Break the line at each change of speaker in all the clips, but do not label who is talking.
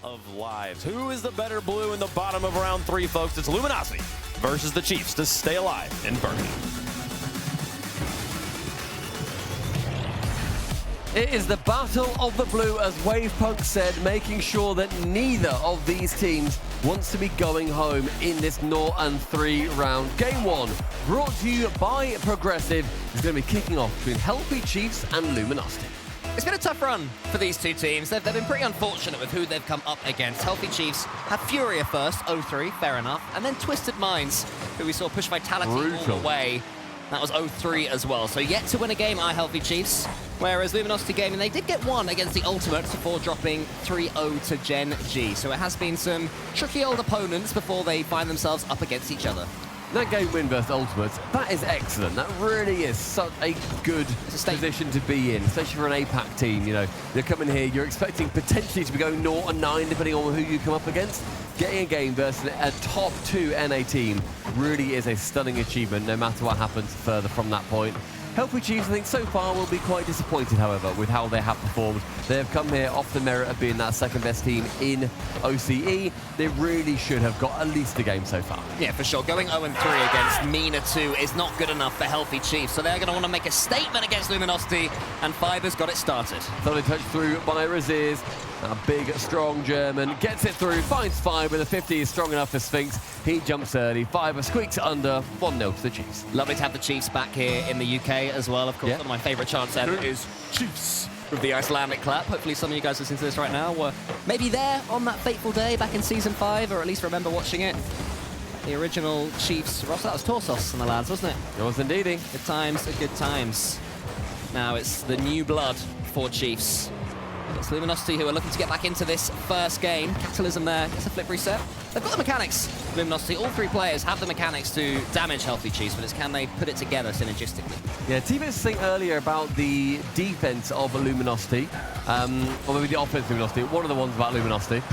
of lives. Who is the better blue in the bottom of round 3, folks? It's Luminosity versus the Chiefs to stay alive in Birmingham.
It is the battle of the blue, as Wavepunk said, making sure that neither of these teams wants to be going home in this 0-3 round. Game 1, brought to you by Progressive, is going to be kicking off between Healthy Chiefs and Luminosity.
It's been a tough run for these two teams. They've been pretty unfortunate with who they've come up against. Healthy Chiefs have Furia first, 0-3, fair enough, and then Twisted Minds, who we saw push Vitality all the way. That was 0-3 as well. So yet to win a game are Healthy Chiefs, whereas Luminosity Gaming, they did get one against the Ultimates before dropping 3-0 to Gen.G. So it has been some tricky old opponents before they find themselves up against each other.
That game win versus Ultimates, that is excellent. That really is such a good position to be in, especially for an APAC team. You know, you're coming here, you're expecting potentially to be going 0-9 depending on who you come up against. Getting a game versus a top 2 NA team really is a stunning achievement, no matter what happens further from that point. Healthy Chiefs, I think, so far will be quite disappointed, however, with how they have performed. They have come here off the merit of being that second-best team in OCE. They really should have got at least a game so far.
Yeah, for sure. Going 0-3 against MENA 2 is not good enough for Healthy Chiefs, so they're going to want to make a statement against Luminosity, and Fiber's got it started.
Lovely touch through by Raziz. A big, strong German gets it through, finds Fiber. The 50 is strong enough for Sphinx. He jumps early. Fiber squeaks under. 1-0 to the Chiefs.
Lovely to have the Chiefs back here in the UK as well. Of course, one of my favourite chants ever is Chiefs with the Icelandic clap. Hopefully some of you guys listening to this right now were maybe there on that fateful day back in Season 5, or at least remember watching it. The original Chiefs roster, that was Torsos and the lads, wasn't it?
It was indeedy.
Good times, good times. Now it's the new blood for Chiefs. It's Luminosity who are looking to get back into this first game. Catalysm there, gets a flip reset. They've got the mechanics. Luminosity, all 3 players have the mechanics to damage Healthy Chiefs, but it's can they put it together synergistically? Yeah,
T-Bits was saying earlier about the defense of Luminosity, or maybe the offense of Luminosity, one of the ones about Luminosity.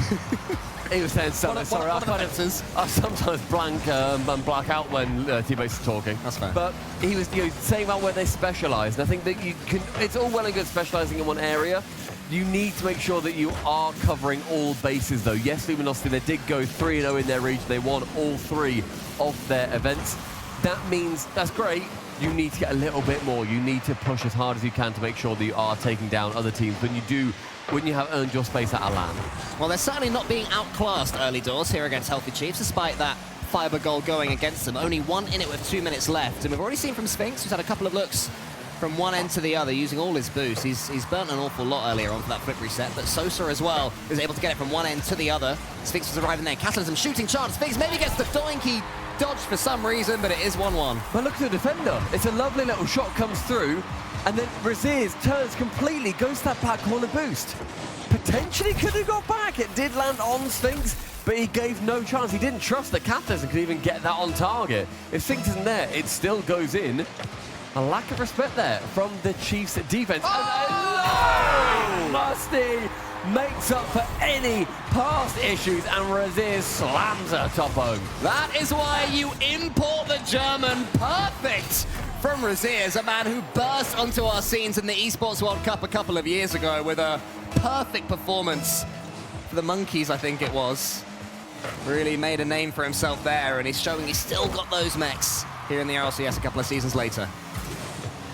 He was saying something, sorry, I sometimes blank and black out when T-Bits is talking.
That's fair.
But he was saying about where they specialise, and I think that you can, it's all well and good specialising in one area. You need to make sure that you are covering all bases, though. Yes, Luminosity, they did go 3-0 in their region. They won all 3 of their events. That means, that's great, you need to get a little bit more. You need to push as hard as you can to make sure that you are taking down other teams when you have earned your space at a LAN.
Well, they're certainly not being outclassed early doors here against Healthy Chiefs, despite that Fiber goal going against them. Only 1 in it with 2 minutes left. And we've already seen from Sphinx, who's had a couple of looks from one end to the other, using all his boost. He's burnt an awful lot earlier on for that flip reset, but Sosa as well is able to get it from one end to the other. Sphinx was arriving there. Catalysm shooting chance. Sphinx maybe gets the doink. He dodged for some reason, but it is 1-1.
But look at the defender. It's a lovely little shot comes through, and then Raziz turns completely, goes to that back corner boost. Potentially could have got back. It did land on Sphinx, but he gave no chance. He didn't trust that Catalysm could even get that on target. If Sphinx isn't there, it still goes in. A lack of respect there from the Chiefs' defense. Oh! Musty makes up for any past issues, and Raziz slams her top home.
That is why you import the German. Perfect from Raziz, a man who burst onto our scenes in the Esports World Cup a couple of years ago with a perfect performance for the Monkeys, I think it was. Really made a name for himself there, and he's showing he's still got those mechs here in the RLCS a couple of seasons later.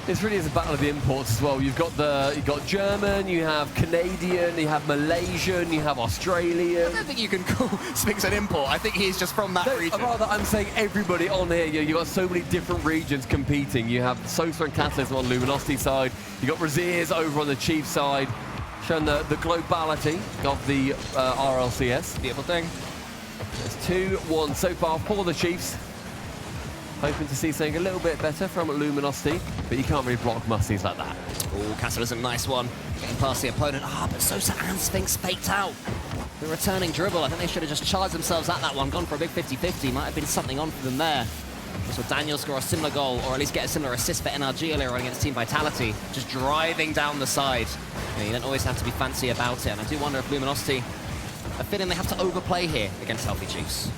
This really is a battle of the imports as well. You've got German, you have Canadian, you have Malaysian, you have Australian.
I don't think you can call Sphinx an import. I think he's just from that region.
Rather, I'm saying everybody on here. You've got so many different regions competing. You have Sosa and Catalysm on Luminosity side. You've got Raziz over on the Chief side, showing the globality of the RLCS.
Beautiful thing.
It's 2-1 so far for the Chiefs. Hoping to see something a little bit better from Luminosity, but you can't really block Musties like that.
Oh, Catalysm, nice one. Getting past the opponent. But Sosa and Sphinx faked out. The returning dribble, I think they should have just charged themselves at that one, gone for a big 50-50. Might have been something on for them there. We saw Daniel score a similar goal, or at least get a similar assist for NRG earlier on against Team Vitality, just driving down the side. You don't always have to be fancy about it, and I do wonder if Luminosity are feeling they have to overplay here against Healthy Chiefs.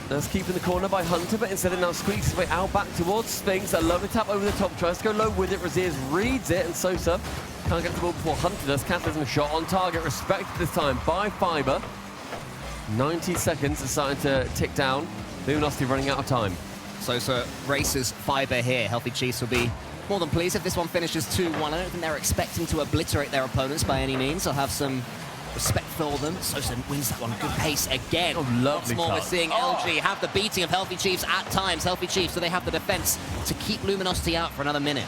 That's keeping the corner by Hunter, but instead it now squeaks his way out back towards Sphinx. A lovely tap over the top, tries to go low with it. Raziz reads it, and Sosa Can't get the ball before Hunter does. Catalysm shot on target, respected this time by Fiber. 90 seconds is starting to tick down. Luminosity running out of time.
Sosa races Fiber here. Healthy Chiefs will be more than pleased if this one finishes 2-1. I don't think they're expecting to obliterate their opponents by any means. I'll have some respect for them. Sosa wins that one. Good pace again.
Oh, lovely
Once more, we're
cut.
seeing LG have the beating of Healthy Chiefs at times. Healthy Chiefs, so they have the defense to keep Luminosity out for another minute.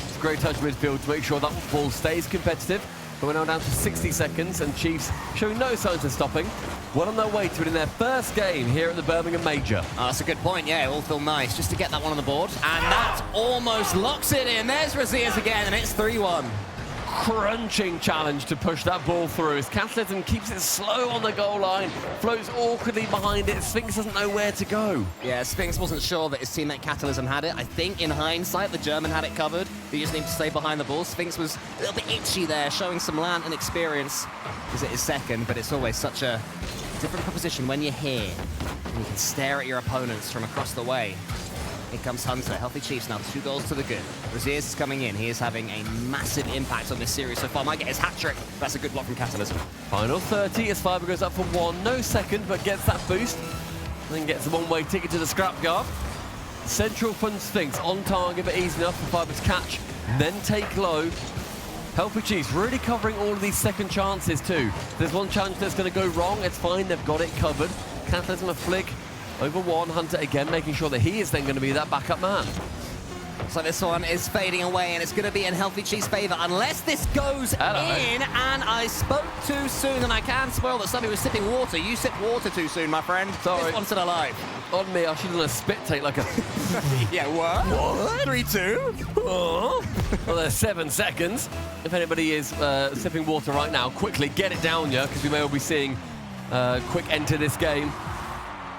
It's a great touch midfield to make sure that ball stays competitive. But we're now down to 60 seconds, and Chiefs showing no signs of stopping. Well on their way to winning their first game here at the Birmingham Major.
Oh, that's a good point, yeah, it all feel nice just to get that one on the board. And that almost locks it in. There's Razias again, and it's 3-1.
Crunching challenge to push that ball through as Catalysm keeps it slow on the goal line, floats awkwardly behind it. Sphinx doesn't know where to go.
Yeah, Sphinx wasn't sure that his teammate Catalysm had it. I think in hindsight, the German had it covered. He just needed to stay behind the ball. Sphinx was a little bit itchy there, showing some land and experience. Is it his second, but it's always such a different proposition when you're here. And you can stare at your opponents from across the way. Here comes Hunter. Healthy Chiefs now, 2 goals to the good. Razias is coming in. He is having a massive impact on this series so far. Might get his hat-trick. That's a good block from Catalysm.
Final 30 as Fiber goes up for 1. No second, but gets that boost. And then gets a one-way ticket to the scrapyard. Central from Sphinx on target, but easy enough for Fiber to catch. Then take low. Healthy Chiefs really covering all of these second chances too. There's one challenge that's going to go wrong. It's fine. They've got it covered. Catalysm a flick. Over 1, Hunter again, making sure that he is then going to be that backup man.
So this one is fading away, and it's going to be in Healthy Chiefs' favour unless this goes in. And I spoke too soon, and I can spoil that somebody was sipping water. You sipped water too soon, my friend.
Sorry.
This one's still alive.
On me, I should have done a spit take like a...
Yeah, what? What? 3-2?
Oh. Well, there's 7 seconds. If anybody is sipping water right now, quickly get it down, yeah, because we may well be seeing quick end to this game.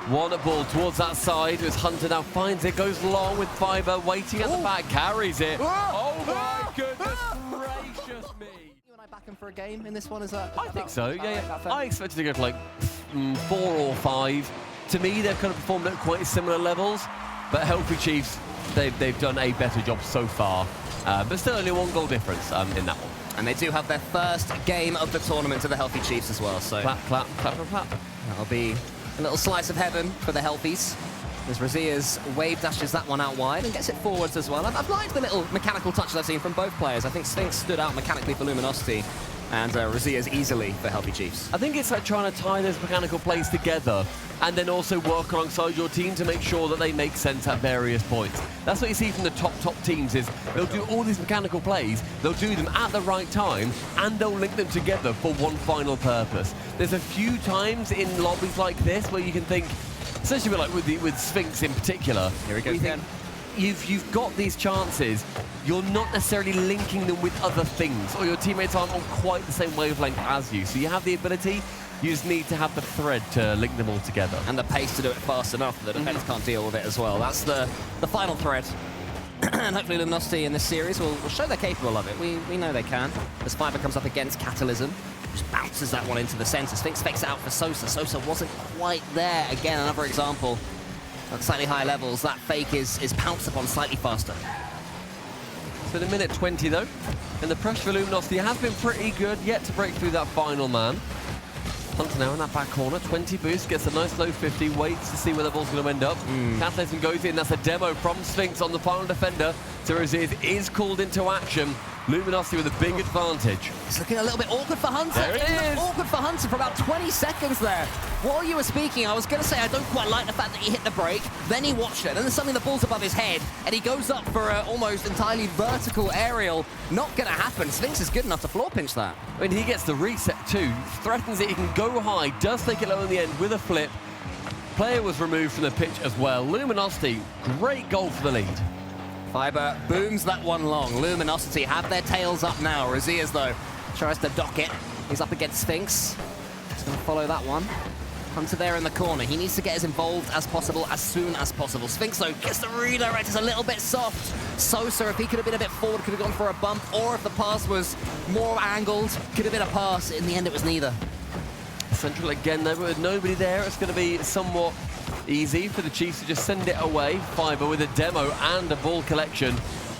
One ball towards that side as Hunter now finds it, goes long with Fiber, waiting at the back, carries it. Oh my goodness gracious me.
You and I back him for a game in this one, is that?
I think so, yeah. I expected to go to like 4 or 5. To me, they've kind of performed at quite similar levels, but Healthy Chiefs, they've done a better job so far. But still only 1 goal difference in that one.
And they do have their first game of the tournament to the Healthy Chiefs as well, so...
Clap, clap, clap, clap, clap.
That'll be a little slice of heaven for the Healthies. As Razias wave dashes that one out wide and gets it forwards as well. I've liked the little mechanical touches I've seen from both players. I think Sphinx stood out mechanically for Luminosity and Razias easily for Healthy Chiefs.
I think it's like trying to tie those mechanical plays together and then also work alongside your team to make sure that they make sense at various points. That's what you see from the top teams is they'll do all these mechanical plays, they'll do them at the right time, and they'll link them together for one final purpose. There's a few times in lobbies like this where you can think, especially with Sphinx in particular,
here we go again.
You've got these chances, you're not necessarily linking them with other things, or your teammates aren't on quite the same wavelength as you. So you have the ability, you just need to have the thread to link them all together.
And the pace to do it fast enough that the defense can't deal with it as well. That's the final thread. And hopefully Luminosity in this series will show they're capable of it. We know they can. As Fiber comes up against Catalysm, just bounces that one into the centre. Sphinx fakes it out for Sosa. Sosa wasn't quite there. Again, another example. At slightly higher levels, that fake is pounced upon slightly faster.
So in a minute 20 though, and the pressure for Luminosity has been pretty good, yet to break through that final man. Hunter now in that back corner, 20 boost, gets a nice low 50, waits to see where the ball's going to end up. Catalysm goes in, that's a demo from Sphinx on the final defender. So Razias is called into action. Luminosity with a big advantage.
It's looking a little bit awkward for Hunter.
There it is.
Awkward for Hunter for about 20 seconds there. While you were speaking, I was going to say I don't quite like the fact that he hit the brake. Then he watched it. Then there's something the ball's above his head, and he goes up for an almost entirely vertical aerial. Not going to happen. Sphinx is good enough to floor pinch that.
I mean, he gets the reset too. Threatens it. He can go high. Does take it low in the end with a flip. Player was removed from the pitch as well. Luminosity, great goal for the lead.
Fiber booms that one long. Luminosity have their tails up now. Razias, though, tries to dock it. He's up against Sphinx. He's going to follow that one. Hunter there in the corner. He needs to get as involved as possible, as soon as possible. Sphinx, though, gets the redirect. It's a little bit soft. Sosa, if he could have been a bit forward, could have gone for a bump, or if the pass was more angled, could have been a pass. In the end, it was neither.
Central again, though, with nobody there. It's going to be somewhat easy for the Chiefs to just send it away. Fiber with a demo and a ball collection.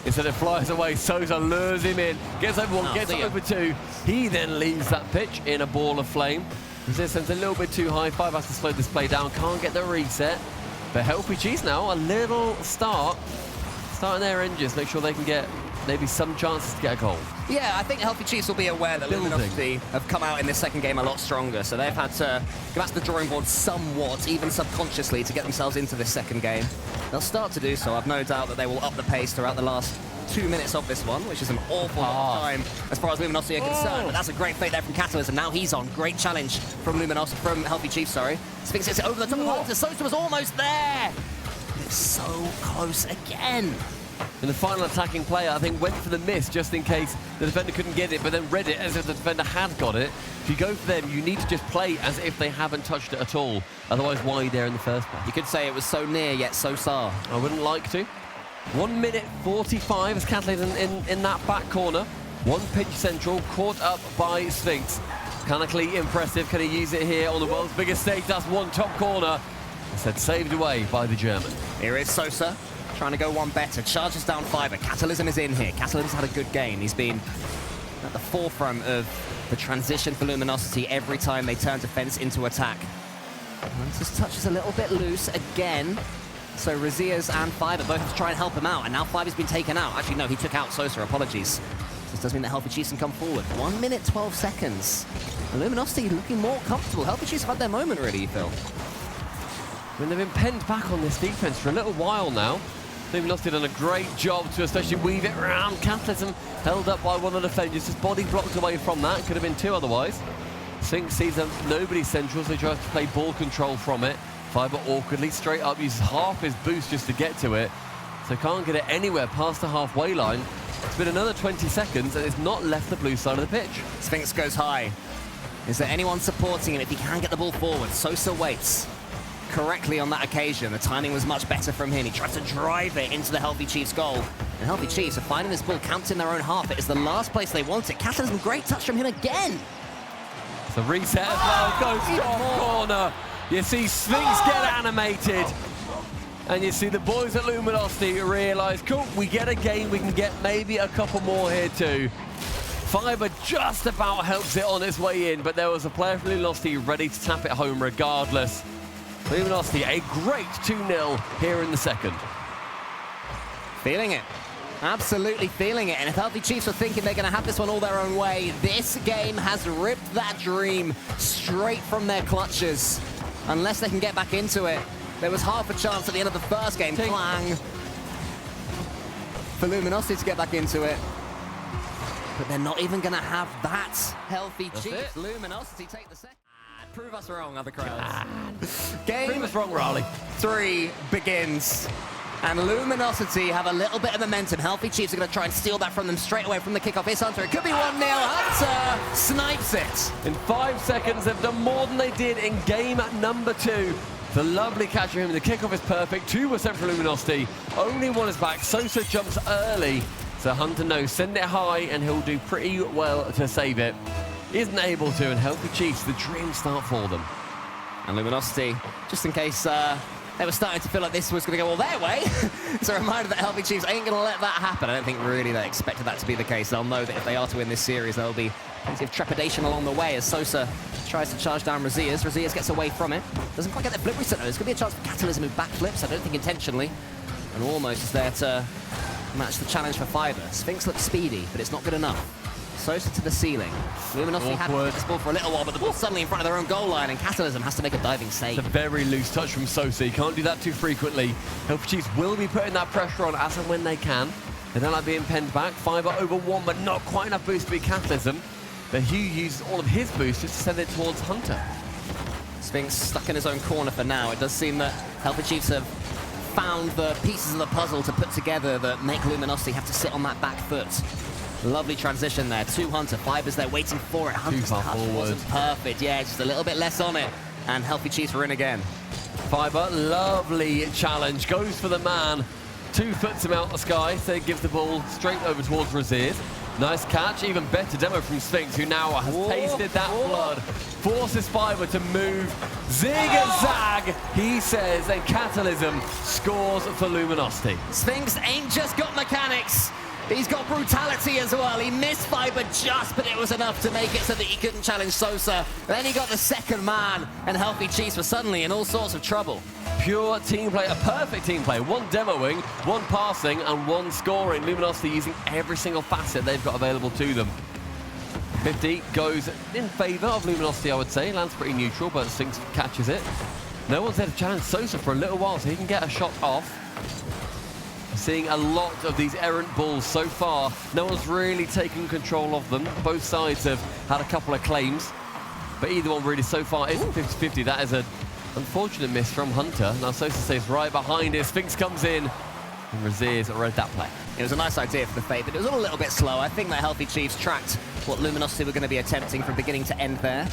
Instead it flies away, Sosa lures him in, gets over one, gets over two. He then leaves that pitch in a ball of flame. Resistance a little bit too high, Five has to slow this play down, can't get the reset. But Healthy Cheese now, a little starting their engines, make sure they can get maybe some chances to get a goal.
Yeah, I think Healthy Chiefs will be aware that Luminosity have come out in this second game a lot stronger, so they've had to go back to the drawing board somewhat, even subconsciously, to get themselves into this second game. They'll start to do so. I've no doubt that they will up the pace throughout the last 2 minutes of this one, which is an awful lot of time as far as Luminosity are concerned. But that's a great fake there from Catalyst, and now he's on. Great challenge from Healthy Chiefs, sorry. Sphinx gets it over the top of Hunter. Sosa was almost there. It's so close again.
And the final attacking player, I think, went for the miss just in case the defender couldn't get it, but then read it as if the defender had got it. If you go for them, you need to just play as if they haven't touched it at all. Otherwise, why are you there in the first place?
You could say it was so near, yet so far.
I wouldn't like to. 1 minute 45 as Catalyst in that back corner. One pitch central, caught up by Sphinx. Mechanically impressive. Can he use it here on the world's biggest stage? That's one top corner. Instead, saved away by the German.
Here is Sosa, trying to go one better. Charges down Fiber. Catalysm is in here. Catalysm's had a good game. He's been at the forefront of the transition for Luminosity every time they turn defense into attack. And just touches a little bit loose again. So Razias and Fiber both have to try and help him out. And now Fiber's been taken out. Actually, no, he took out Sosa. Apologies. This does mean that Healthy Chiefs can come forward. 1 minute, 12 seconds. And Luminosity looking more comfortable. Healthy Chiefs have had their moment, really, you feel?
I mean, they've been penned back on this defense for a little while now. Luminosity done a great job to especially weave it around. Catalysm held up by one of the defenders, just body blocked away from that. Could have been two otherwise. Sphinx sees nobody central, so he tries to play ball control from it. Fiber awkwardly straight up, uses half his boost just to get to it. So can't get it anywhere past the halfway line. It's been another 20 seconds and it's not left the blue side of the pitch.
Sphinx goes high. Is there anyone supporting him if he can get the ball forward? Sosa waits correctly on that occasion. The timing was much better from him. He tries to drive it into the Healthy Chiefs goal. And Healthy Chiefs are finding this ball camped in their own half. It is the last place they want it. Catalysm, great touch from him again.
The reset as well, goes top corner. You see Sphinx get animated. And you see the boys at Luminosity realise, cool, we get a game, we can get maybe a couple more here too. Fiber just about helps it on its way in, but there was a player from Luminosity ready to tap it home regardless. Luminosity, a great 2-0 here in the second.
Feeling it. Absolutely feeling it. And if Healthy Chiefs are thinking they're going to have this one all their own way, this game has ripped that dream straight from their clutches. Unless they can get back into it. There was half a chance at the end of the first game. Clang. For Luminosity to get back into it. But they're not even going to have that. Healthy Chiefs. Luminosity take the second. Prove us wrong, other crowds. Game
Prove us wrong, Raleigh.
3 begins. And Luminosity have a little bit of momentum. Healthy Chiefs are going to try and steal that from them straight away from the kickoff. Here's Hunter. It could be 1-0. Hunter snipes it.
In 5 seconds, they've done more than they did in game number 2. The lovely catch from him. The kickoff is perfect. 2% for Luminosity. Only one is back. Sosa jumps early. So Hunter knows, send it high, and he'll do pretty well to save it. He isn't able to, and Healthy Chiefs, the dream start for them.
And Luminosity, just in case they were starting to feel like this was going to go all their way, it's a reminder that Healthy Chiefs ain't going to let that happen. I don't think really they expected that to be the case. They'll know that if they are to win this series, there'll be plenty of trepidation along the way as Sosa tries to charge down Razias. Razias gets away from it. Doesn't quite get the flip reset though. There's going to be a chance for Catalysm who backflips, I don't think intentionally. And almost is there to match the challenge for Fiber. Sphinx looks speedy, but it's not good enough. Sosa to the ceiling. Luminosity had this ball for a little while, but the ball's suddenly in front of their own goal line, and Catalysm has to make a diving save.
It's a very loose touch from Sosa. You can't do that too frequently. Healthy Chiefs will be putting that pressure on as and when they can. They don't like being penned back. Fiber over 1, but not quite enough boost to beat Catalysm. But Hugh uses all of his boost just to send it towards Hunter.
Sphinx stuck in his own corner for now. It does seem that Healthy Chiefs have found the pieces of the puzzle to put together that make Luminosity have to sit on that back foot. Lovely transition there. 2 Hunter. Fiber's there waiting for it. Hunter's touch wasn't perfect. Yeah, just a little bit less on it. And Healthy Chiefs were in again.
Fiber, lovely challenge. Goes for the man. 2 foots him out the sky, so he gives the ball straight over towards Razias. Nice catch. Even better demo from Sphinx, who now has tasted that blood. forces Fiber to move. Zig and zag, he says, and Catalysm scores for Luminosity.
Sphinx ain't just got mechanics. He's got brutality as well. He missed Fiber just, but it was enough to make it so that he couldn't challenge Sosa. Then he got the second man, and Healthy Chiefs were suddenly in all sorts of trouble.
Pure team play, a perfect team play. One demoing, one passing, and one scoring. Luminosity using every single facet they've got available to them. 50 goes in favor of Luminosity, I would say. Lands pretty neutral, but Sphinx catches it. No one's there to challenge Sosa for a little while, so he can get a shot off. Seeing a lot of these errant balls so far. No one's really taken control of them. Both sides have had a couple of claims, but either one really so far isn't 50-50. That is an unfortunate miss from Hunter. Now Sosa stays right behind it. Sphinx comes in, and Raziers read that play.
It was a nice idea for the Fate, but it was a little bit slow. I think that Healthy Chiefs tracked what Luminosity were going to be attempting from beginning to end there.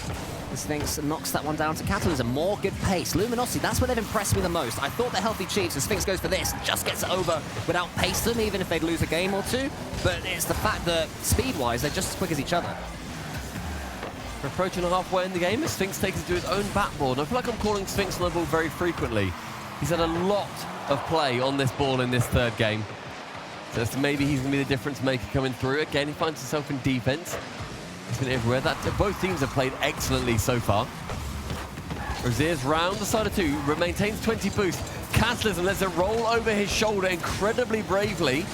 The Sphinx knocks that one down to Catalysm. More good pace. Luminosity, that's where they've impressed me the most. I thought the Healthy Chiefs, and Sphinx goes for this, just gets it over without pace them, even if they'd lose a game or two. But it's the fact that speed-wise, they're just as quick as each other.
We're approaching halfway in the game as Sphinx takes it to his own backboard. I feel like I'm calling Sphinx on the ball very frequently. He's had a lot of play on this ball in this third game. So maybe he's going to be the difference maker coming through. Again, he finds himself in defense. He's been everywhere. Both teams have played excellently so far. Raziers round the side of two, maintains 20 boost. Catalysm lets it roll over his shoulder incredibly bravely.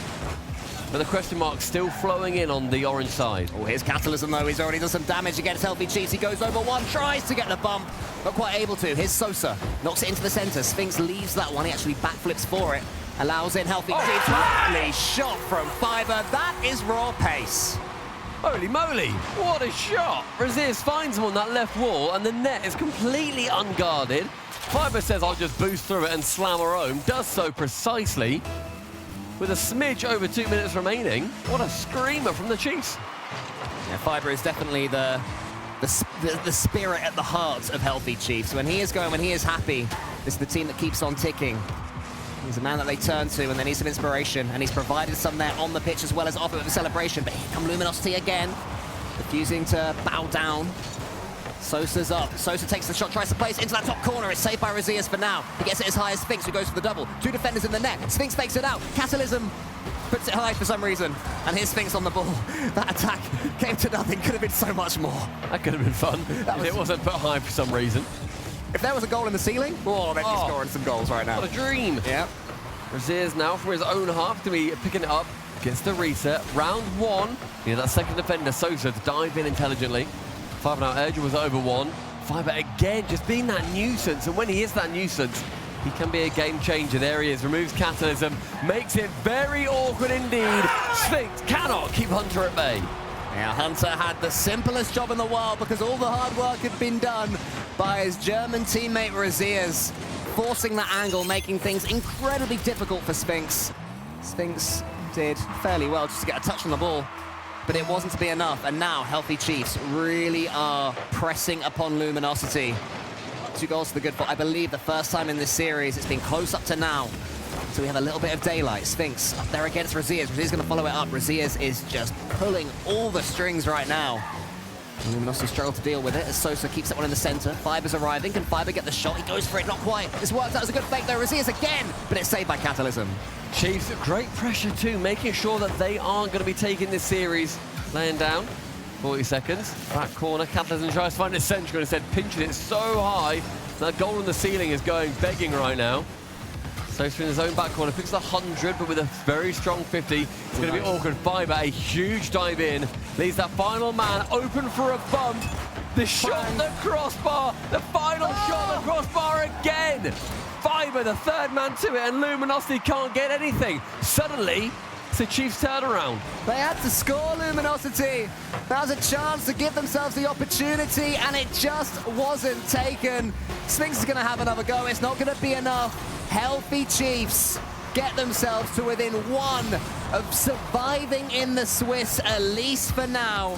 But the question mark's still flowing in on the orange side.
Oh, here's Catalysm though. He's already done some damage against Healthy Chiefs. He goes over one, tries to get the bump, not quite able to. Here's Sosa, knocks it into the center. Sphinx leaves that one. He actually backflips for it. Allows in Healthy Chiefs. Lovely shot from Fiber. That is raw pace.
Holy moly, what a shot! Raziers finds him on that left wall, and the net is completely unguarded. Fiber says, I'll just boost through it and slam her home. Does so precisely. With a smidge over 2 minutes remaining. What a screamer from the Chiefs.
Yeah, Fiber is definitely the spirit at the heart of Healthy Chiefs. When he is going, when he is happy, this is the team that keeps on ticking. He's a man that they turn to when they need some inspiration, and he's provided some there on the pitch as well as off it with a celebration. But here come Luminosity again, refusing to bow down. Sosa's up. Sosa takes the shot, tries to place it into that top corner. It's saved by Raziers for now. He gets it as high as Sphinx, who goes for the double. Two defenders in the net. Sphinx fakes it out. Catalysm puts it high for some reason. And here's Sphinx on the ball. That attack came to nothing. Could have been so much more.
That could have been fun if it wasn't put high for some reason.
If there was a goal in the ceiling, they'd be scoring some goals right now.
What a dream.
Yeah.
Raziers now from his own half to be picking it up. Gets the reset. Round one. Yeah, that second defender, Sosa, to dive in intelligently. Fiber now, Urger was over one. Fiber again, just being that nuisance. And when he is that nuisance, he can be a game changer. There he is, removes Catalysm, makes it very awkward indeed. Sphinx cannot keep Hunter at bay.
Yeah, Hunter had the simplest job in the world because all the hard work had been done by his German teammate Raziers, forcing that angle, making things incredibly difficult for Sphinx. Sphinx did fairly well just to get a touch on the ball, but it wasn't to be enough. And now Healthy Chiefs really are pressing upon Luminosity. 2 goals to the good for, I believe, the first time in this series. It's been close up to now. So we have a little bit of daylight. Sphinx up there against Raziers. Raziers going to follow it up. Raziers is just pulling all the strings right now. Luminosity struggle to deal with it as Sosa keeps that one in the center. Fiber's arriving. Can Fiber get the shot? He goes for it. Not quite. This worked out as a good fake though. Raziers again, but it's saved by Catalysm.
Chiefs, great pressure too, making sure that they aren't going to be taking this series. Laying down. 40 seconds. Back corner. Catalysm tries to find his central and instead pinches it so high. That goal in the ceiling is going begging right now. Sosa in his own back corner, picks the 100, but with a very strong 50. It's going to be awkward. Fiber, a huge dive in. Leaves that final man open for a bump. The shot, the crossbar, the final shot, the crossbar again. Fiber, the third man to it, and Luminosity can't get anything. Suddenly, it's the Chiefs' turnaround.
They had to score, Luminosity. That was a chance to give themselves the opportunity, and it just wasn't taken. Sphinx is going to have another go. It's not going to be enough. Healthy Chiefs get themselves to within 1 of surviving in the Swiss, at least for now.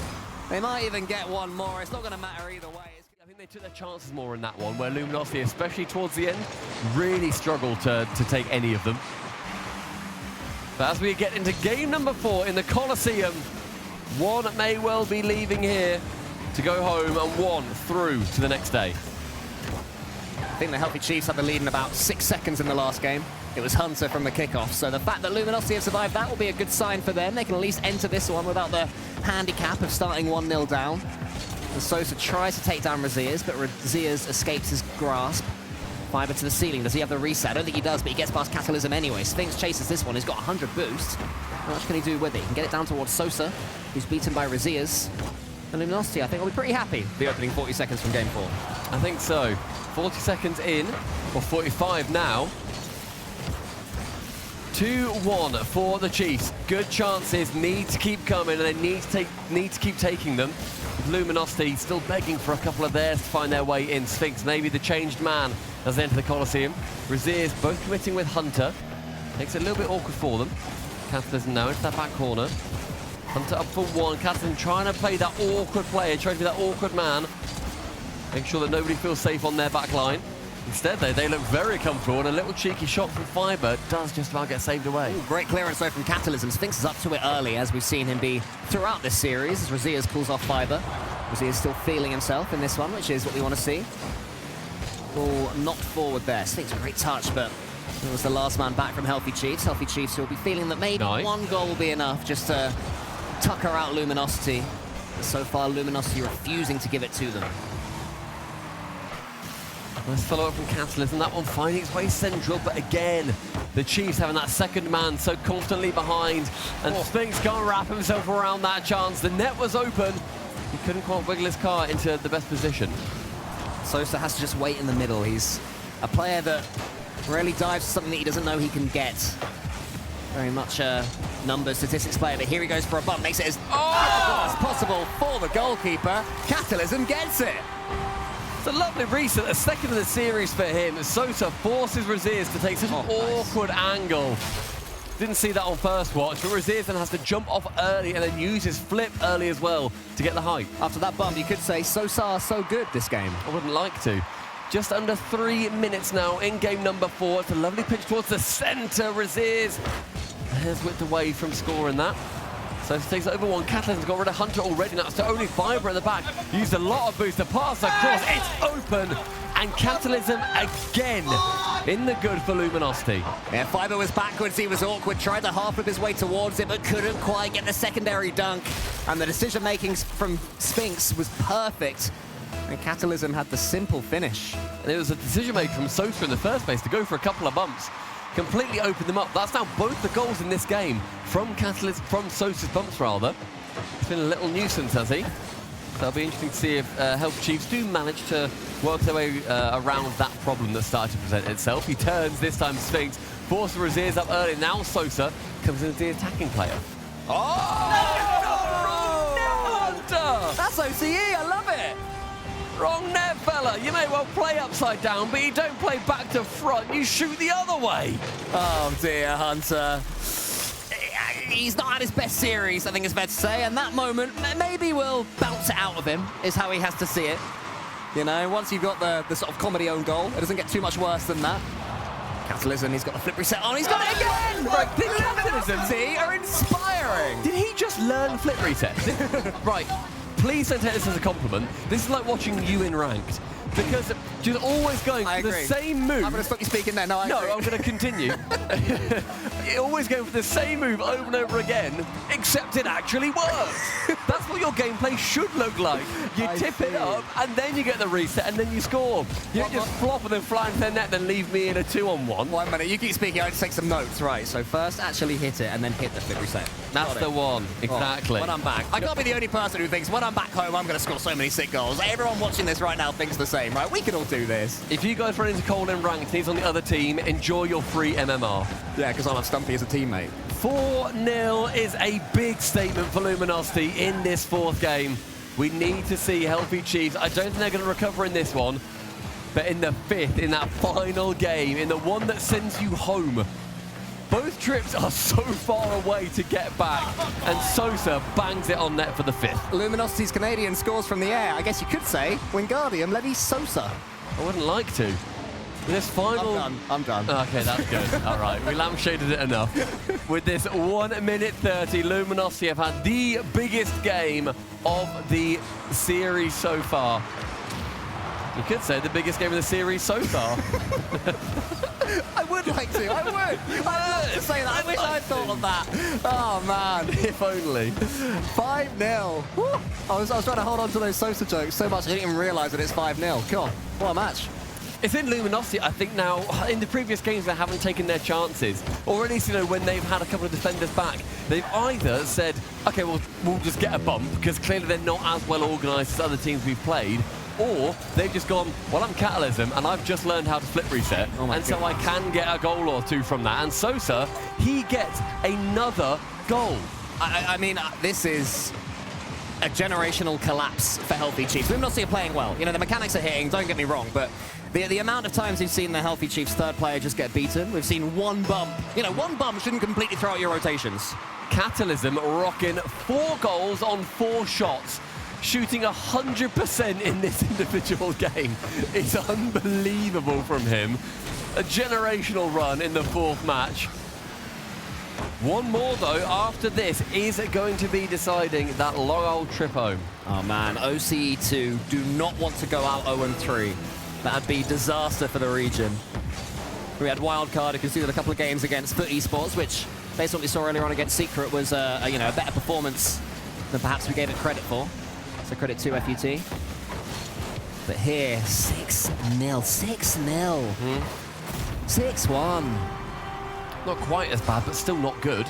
They might even get one more. It's not going to matter either way.
I think they took their chances more in that one, where Luminosity, especially towards the end, really struggled to take any of them. But as we get into game number 4 in the Coliseum, one may well be leaving here to go home and 1 through to the next day.
I think the Healthy Chiefs had the lead in about 6 seconds in the last game. It was Hunter from the kickoff, so the fact that Luminosity have survived that will be a good sign for them. They can at least enter this one without the handicap of starting 1-0 down. And Sosa tries to take down Razias, but Razias escapes his grasp. Fiber to the ceiling. Does he have the reset? I don't think he does, but he gets past Catalysm anyway. Sphinx chases this one. He's got 100 boost. How much can he do with it? He can get it down towards Sosa, who's beaten by Razias. And Luminosity, I think, will be pretty happy the opening 40 seconds from Game 4.
I think so. 40 seconds in, or 45 now. 2-1 for the Chiefs. Good chances, need to keep coming, and they need to keep taking them. Luminosity still begging for a couple of theirs to find their way in. Sphinx, maybe the changed man as they enter the Coliseum. Razias both committing with Hunter. Makes it a little bit awkward for them. Catalysm now into that back corner. Hunter up for 1. Catalysm trying to play that awkward player, trying to be that awkward man. Make sure that nobody feels safe on their back line. Instead, they look very comfortable, and a little cheeky shot from Fiber does just about get saved away.
Ooh, great clearance though from Catalysm. Sphinx is up to it early, as we've seen him be throughout this series, as Razias pulls off Fiber. Razias still feeling himself in this one, which is what we want to see. Ball knocked forward there. Sphinx, a great touch, but it was the last man back from Healthy Chiefs. Healthy Chiefs will be feeling that maybe one goal will be enough just to tucker out Luminosity. But so far, Luminosity refusing to give it to them.
Nice follow-up from Catalysm, that one finding its way central, but again, the Chiefs having that second man so constantly behind, and Sphinx can't wrap himself around that chance. The net was open, he couldn't quite wiggle his car into the best position.
Sosa has to just wait in the middle. He's a player that rarely dives for something that he doesn't know he can get. Very much a numbers, statistics player, but here he goes for a bump, makes it as difficult as possible for the goalkeeper. Catalysm gets it.
It's a lovely reset, a second of the series for him. Sosa forces Razias to take such an awkward angle. Didn't see that on first watch, but Razias then has to jump off early and then use his flip early as well to get the height.
After that bump, you could say Sosa are so good this game.
I wouldn't like to. Just under 3 minutes now in game number 4. It's a lovely pitch towards the centre. Razias has whipped away from scoring that. So he takes it over 1. Catalysm's got rid of Hunter already. Now it's to only Fiber at the back. Used a lot of boost to pass across. It's open. And Catalysm again in the good for Luminosity.
Yeah, Fiber was backwards. He was awkward. Tried to half-whip his way towards it, but couldn't quite get the secondary dunk. And the decision-making from Sphinx was perfect. And Catalysm had the simple finish.
And it was a decision-making from Sosa in the first place to go for a couple of bumps. Completely opened them up. That's now both the goals in this game from Sosa's bumps, rather. It's been a little nuisance, has he? So it'll be interesting to see if Healthy Chiefs do manage to work their way around that problem that started to present itself. He turns, this time Sphinx, forces Razias up early. Now Sosa comes in as the attacking player.
Oh!
No!
That's OCE, I love it!
Wrong net, fella. You may well play upside down, but you don't play back to front. You shoot the other way.
Oh, dear, Hunter. He's not had his best series, I think it's fair to say, and that moment maybe will bounce it out of him, is how he has to see it. You know, once you've got the sort of comedy own goal, it doesn't get too much worse than that. Catalysm, he's got the flip reset on, he's got it again!
Right, the Catalysm
are inspiring!
Did he just learn flip reset? Right. Please don't take this as a compliment. This is like watching you in ranked. Because you're always going for the same move.
I'm going to stop you speaking there. No, I'm
going to continue. You're always going for the same move over and over again, except it actually works. That's what your gameplay should look like. You tip it up, and then you get the reset, and then you score. You don't just flop and then fly into the net, then leave me in a 2-on-1.
1 minute. You keep speaking. I just take some notes. Right. So first, actually hit it, and then hit the flip reset.
That's the one. Exactly.
When I'm back. I can't be the only person who thinks when I'm back home, I'm going to score so many sick goals. Everyone watching this right now thinks the same, right? We can all do this.
If you guys run into Cole in ranked, he's on the other team. Enjoy your free MMR.
Yeah, because I'll have Stumpy as a teammate.
4-0 is a big statement for Luminosity in this 4th game. We need to see Healthy Chiefs. I don't think they're going to recover in this one, but in the 5th, in that final game, in the one that sends you home, both trips are so far away to get back, and Sosa bangs it on net for the 5th.
Luminosity's Canadian scores from the air. I guess you could say Wingardium Levy Sosa.
I wouldn't like to. This final...
I'm done.
Okay, that's good. All right, we lampshaded it enough. With this 1 minute 30, Luminosity have had the biggest game of the series so far. You could say the biggest game of the series so far.
I would like to. I would. I'd love to say that. I wish I'd thought of that. Oh, man.
If only.
5-0. I was trying to hold on to those Sosa jokes so much I didn't even realise that it's 5-0. Cool. What a match.
It's in Luminosity, I think now, in the previous games they haven't taken their chances. Or at least, you know, when they've had a couple of defenders back, they've either said, okay, well, we'll just get a bump, because clearly they're not as well organised as other teams we've played. Or they've just gone, well, I'm Catalysm, and I've just learned how to flip reset, so I can get a goal or two from that. And Sosa, he gets another goal.
I mean, this is a generational collapse for Healthy Chiefs. Luminosity are playing well. You know, the mechanics are hitting, don't get me wrong, but the amount of times we've seen the Healthy Chiefs third player just get beaten, we've seen one bump. You know, one bump shouldn't completely throw out your rotations.
Catalysm rocking 4 goals on 4 shots, shooting 100% in this individual game. It's unbelievable from him. A generational run in the 4th match. One more, though, after this is going to be deciding that long old trip home.
Oh, man. OCE2 do not want to go out 0-3. That'd be disaster for the region. We had Wildcard, who conceded a couple of games against fourteenth, which, based on what we saw earlier on against Secret, was a better performance than perhaps we gave it credit for. So credit to FUT. But here, 6-0. 6-0. 6-1.
Not quite as bad, but still not good.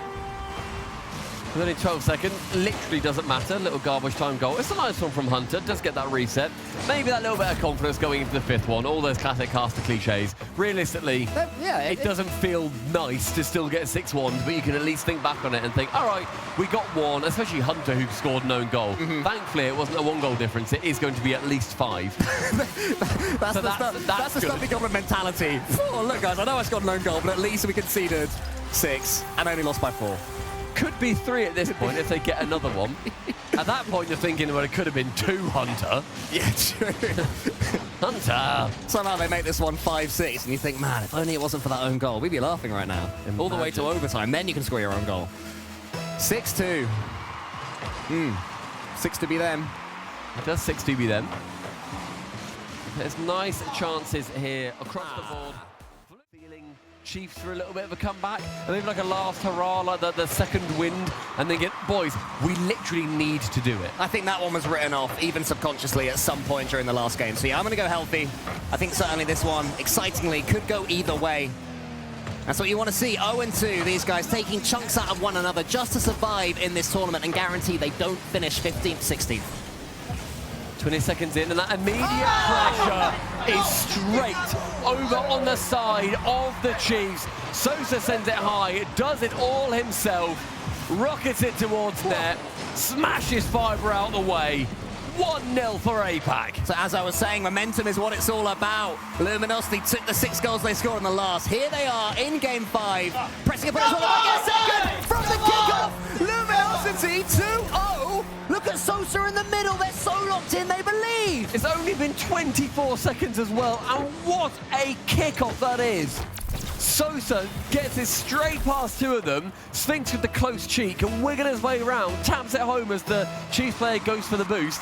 With only 12 seconds, literally doesn't matter. Little garbage time goal. It's a nice one from Hunter. Does get that reset. Maybe that little bit of confidence going into the 5th one. All those classic caster cliches. Realistically, it doesn't feel nice to still get 6-1, but you can at least think back on it and think, all right, we got one, especially Hunter, who scored an own goal. Thankfully, it wasn't a 1-goal difference. It is going to be at least 5.
That's the stumpy government mentality. Oh, look, guys, I know I scored an own goal, but at least we conceded 6 and only lost by 4.
Could be 3 at this point if they get another one. At that point, you're thinking, well, it could have been 2, Hunter.
Yeah, true.
Hunter.
Somehow they make this one 5-6, and you think, man, if only it wasn't for that own goal, we'd be laughing right now. Imagine. All the way to overtime, then you can score your own goal. 6-2. 6 to be them.
It does 6 to be them. There's nice chances here across the board. Feeling Chiefs for a little bit of a comeback, and maybe like a last hurrah, like the second wind, and then get, boys, we literally need to do it.
I think that one was written off, even subconsciously, at some point during the last game. So yeah, I'm going to go Healthy. I think certainly this one, excitingly, could go either way. That's what you want to see. 0-2, these guys taking chunks out of one another just to survive in this tournament and guarantee they don't finish 15th, 16th.
20 seconds in, and that immediate pressure is straight over on the side of the Chiefs. Sosa sends it high, does it all himself, rockets it towards net, smashes Fiber out the way. 1-0 for APAC.
So as I was saying, momentum is what it's all about. Luminosity took the 6 goals they scored in the last. Here they are in Game 5, pressing up against one second from the kickoff. Luminosity 2-0. Look at Sosa in the middle. They're so locked in, they believe.
It's only been 24 seconds as well, and what a kickoff that is. Sosa gets it straight past 2 of them. Sphinx with the close cheek and wiggling his way around, taps it home as the Chiefs player goes for the boost.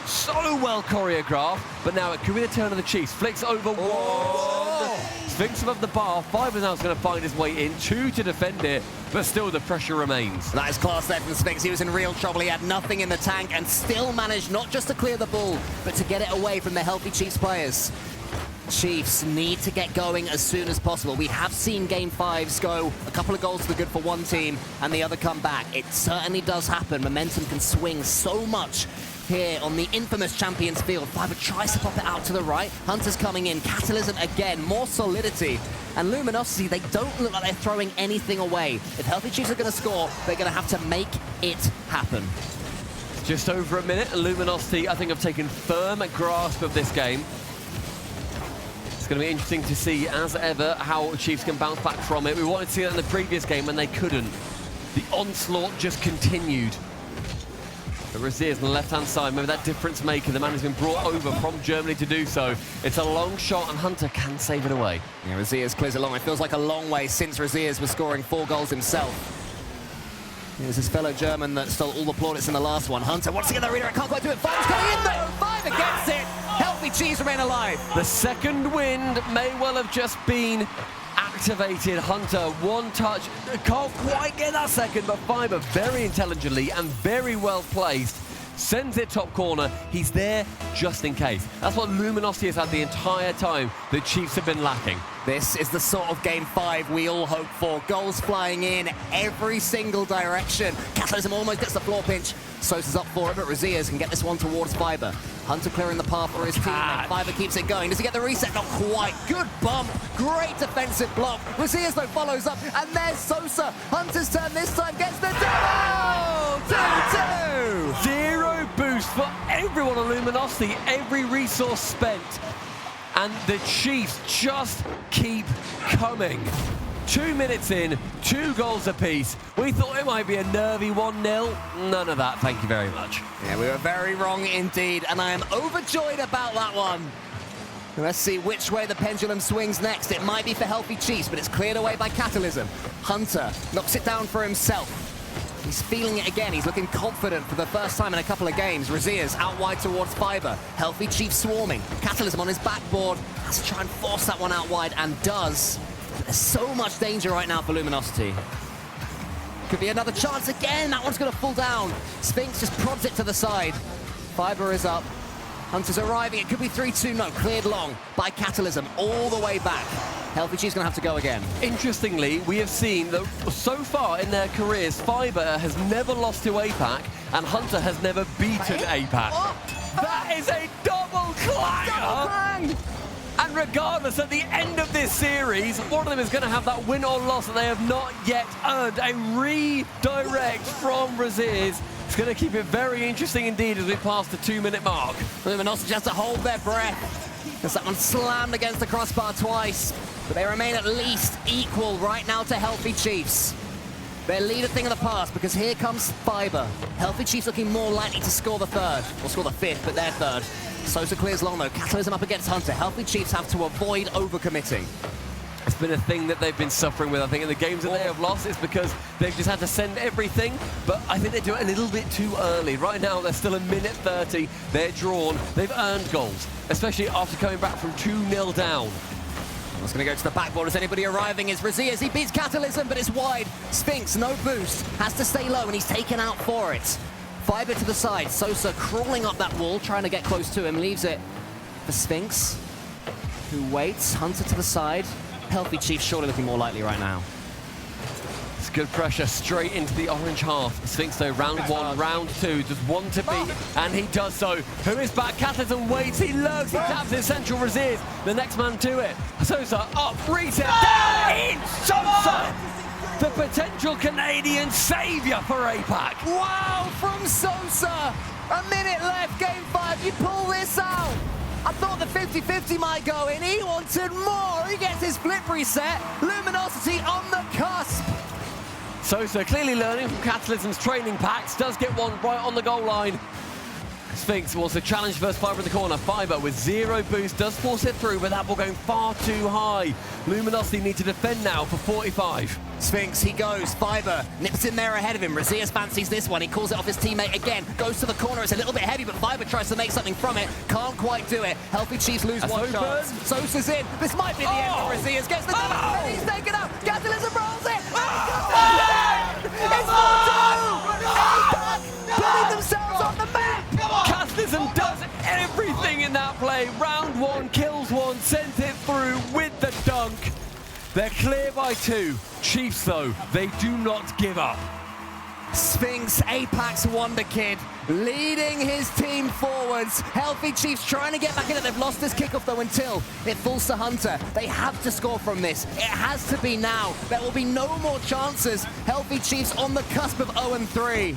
So well choreographed, but now it could be the turn of the Chiefs. Flicks over one. Sphinx above the bar. Fiber now is going to find his way in. 2 to defend it, but still the pressure remains.
That is class there from Sphinx. He was in real trouble. He had nothing in the tank and still managed not just to clear the ball, but to get it away from the Healthy Chiefs players. Chiefs need to get going as soon as possible. We have seen Game 5s go a couple of goals to the good for one team and the other come back. It certainly does happen. Momentum can swing so much here on the infamous Champions Field. Fiber tries to pop it out to the right. Hunter's coming in. Catalysm again. More solidity. And Luminosity, they don't look like they're throwing anything away. If Healthy Chiefs are going to score, they're going to have to make it happen.
Just over a minute. Luminosity, I think, have taken firm grasp of this game. It's going to be interesting to see, as ever, how Chiefs can bounce back from it. We wanted to see that in the previous game, and they couldn't. The onslaught just continued.
The
but Raziers on the left-hand side, maybe that difference maker, the man who's been brought over from Germany to do so. It's a long shot, and Hunter can save it away.
Yeah, Raziers clears it long. It feels like a long way since Raziers was scoring 4 goals himself. Here's his fellow German that stole all the plaudits in the last one. Hunter wants to get that reader. Can't quite do it. Five's going in though. Five gets it. Healthy Chiefs remain alive.
The second wind may well have just been activated. Hunter, one touch. Can't quite get that second, but Fiber very intelligently and very well placed sends it top corner. He's there just in case. That's what Luminosity has had the entire time the Chiefs have been lacking.
This is the sort of game 5 we all hope for. Goals flying in every single direction. Catalysm almost gets the floor pinch. Sosa's up for it, but Raziers can get this one towards Fiber. Hunter clearing the path for his team. Fiber keeps it going. Does he get the reset? Not quite. Good bump. Great defensive block. Raziers though follows up, and there's Sosa. Hunter's turn this time gets the double. 2-2.
Zero boost for everyone on Luminosity. Every resource spent. And the Chiefs just keep coming. 2 minutes in, 2 goals apiece. We thought it might be a nervy 1-0. None of that, thank you very much.
Yeah, we were very wrong indeed, and I am overjoyed about that one. Let's see which way the pendulum swings next. It might be for Healthy Chiefs, but it's cleared away by Catalysm. Hunter knocks it down for himself. He's feeling it again. He's looking confident for the first time in a couple of games. Raziers out wide towards Fiber. Healthy Chief swarming. Catalysm on his backboard. Has to try and force that one out wide, and does. But there's so much danger right now for Luminosity. Could be another chance again. That one's going to fall down. Sphinx just prods it to the side. Fiber is up. Hunter's arriving. It could be 3-2. No, cleared long by Catalysm all the way back. Healthy Chief's going to have to go again.
Interestingly, we have seen that so far in their careers, Fiber has never lost to APAC, and Hunter has never beaten APAC.
Oh.
That is a double clanger! And regardless, at the end of this series, one of them is going to have that win or loss that they have not yet earned. A redirect from Raziers. It's going to keep it very interesting indeed as we pass the 2-minute mark.
Luminosity has to hold their breath. As that one slammed against the crossbar twice. But they remain at least equal right now to Healthy Chiefs. Their lead a thing of the past, because here comes Fiber. Healthy Chiefs looking more likely to score the third. Or score the 5th, but their third. Sosa clears long though. Catalysm up against Hunter. Healthy Chiefs have to avoid overcommitting.
It's been a thing that they've been suffering with, I think, in the games that they have lost. It's because they've just had to send everything, but I think they do it a little bit too early. Right now, they're still a minute 30. They're drawn. They've earned goals, especially after coming back from 2-0 down.
What's going to go to the backboard as anybody arriving is Raziers. He beats Catalysm, but it's wide. Sphinx, no boost, has to stay low, and he's taken out for it. Fiber to the side. Sosa crawling up that wall, trying to get close to him. Leaves it for Sphinx, who waits. Hunter to the side. Healthy Chiefs surely looking more likely right now.
It's good pressure straight into the orange half. Sphinx though, round 1, round 2, just one to beat, and he does so. Who is back? Catalysm waits, he lurks, he taps in central Raziers. The next man to it. Sosa up, reset, down in Sosa! The potential Canadian saviour for APAC.
Wow, from Sosa! A minute left, game 5, you pull this out! I thought the 50-50 might go in. He wanted more. He gets his flip reset. Luminosity on the cusp.
Sosa clearly learning from Catalysm's training packs. Does get one right on the goal line. Sphinx wants to challenge first Fiber in the corner. Fiber with 0 boost does force it through, but that ball going far too high. Luminosity need to defend now for 45.
Sphinx, he goes. Fiber nips in there ahead of him. Raziers fancies this one. He calls it off his teammate again. Goes to the corner. It's a little bit heavy, but Fiber tries to make something from it. Can't quite do it. Healthy Chiefs lose one chance. Sosa's in. This might be the end for Raziers. Gets the double, and he's taken out. Catalysm rolls it. It's 4-2. APAC putting themselves on the map.
Catalysm does everything in that play. Round 1, kills 1, sends it through with the dunk. They're clear by 2. Chiefs, though, they do not give up.
Sphinx, APAC's wonder kid, leading his team forwards. Healthy Chiefs trying to get back in it. They've lost this kickoff, though, until it falls to Hunter. They have to score from this. It has to be now. There will be no more chances. Healthy Chiefs on the cusp of 0-3.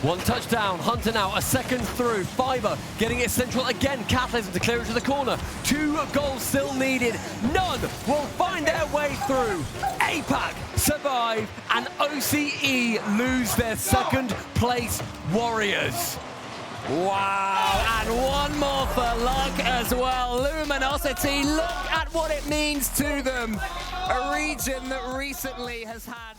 One touchdown, Hunter now a second through. Fiber getting it central again. Catalysm to clear it to the corner. 2 goals still needed. None will find their way through. APAC survive and OCE lose their second place warriors.
Wow, and one more for luck as well. Luminosity, look at what it means to them. A region that recently has had